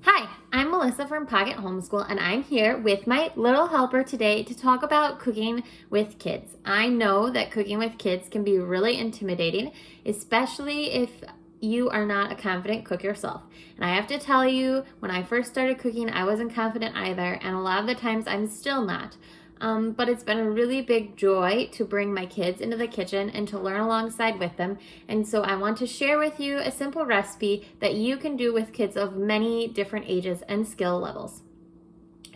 Hi, I'm Melissa from Pocket Homeschool, and I'm here with my little helper today to talk about cooking with kids. I know that cooking with kids can be really intimidating, especially if you are not a confident cook yourself. And I have to tell you, when I first started cooking, I wasn't confident either, and a lot of the times I'm still not. But it's been a really big joy to bring my kids into the kitchen and to learn alongside with them. And so I want to share with you a simple recipe that you can do with kids of many different ages and skill levels.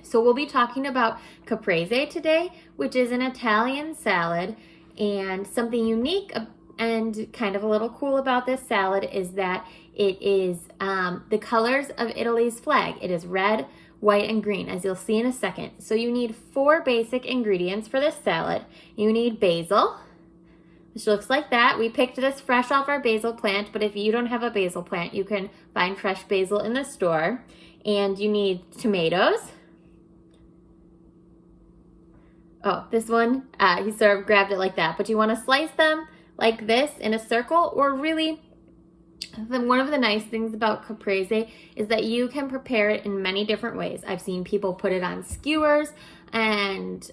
So we'll be talking about Caprese today, which is an Italian salad. And something unique and kind of a little cool about this salad is that it is the colors of Italy's flag. It is red, white, and green, as you'll see in a second. So you need 4 basic ingredients for this salad. You need basil, which looks like that. We picked this fresh off our basil plant, but if you don't have a basil plant, you can find fresh basil in the store. And you need tomatoes. Oh, this one, he sort of grabbed it like that, but you want to slice them like this in a circle, or really, one of the nice things about Caprese is that you can prepare it in many different ways. I've seen people put it on skewers, and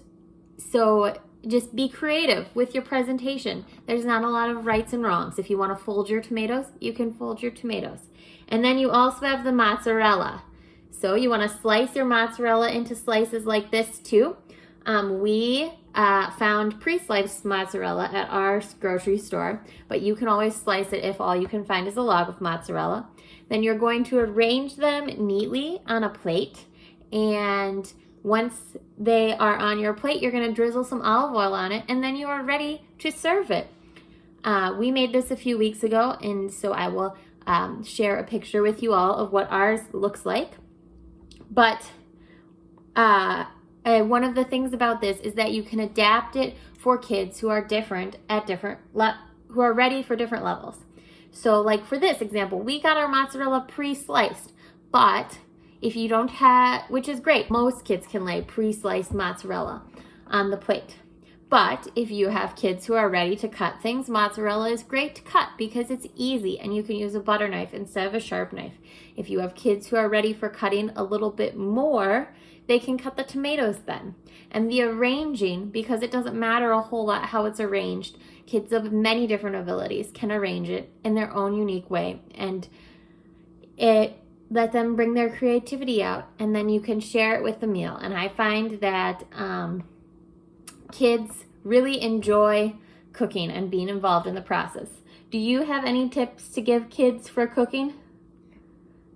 so just be creative with your presentation. There's not a lot of rights and wrongs. If you want to fold your tomatoes, you can fold your tomatoes. And then you also have the mozzarella. So you want to slice your mozzarella into slices like this too. We found pre-sliced mozzarella at our grocery store, but you can always slice it if all you can find is a log of mozzarella. Then you're going to arrange them neatly on a plate, and once they are on your plate, you're going to drizzle some olive oil on it, and then you are ready to serve it. We made this a few weeks ago, and so I will share a picture with you all of what ours looks like. But one of the things about this is that you can adapt it for kids who are different at who are ready for different levels. So like for this example, we got our mozzarella pre-sliced, but if you don't have, which is great, most kids can lay pre-sliced mozzarella on the plate. But if you have kids who are ready to cut things, mozzarella is great to cut because it's easy and you can use a butter knife instead of a sharp knife. If you have kids who are ready for cutting a little bit more, they can cut the tomatoes then. And the arranging, because it doesn't matter a whole lot how it's arranged, kids of many different abilities can arrange it in their own unique way. And let them bring their creativity out, and then you can share it with the meal. And I find that kids really enjoy cooking and being involved in the process. Do you have any tips to give kids for cooking?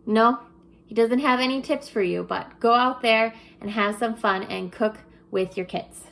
No? He doesn't have any tips for you, but go out there and have some fun and cook with your kids.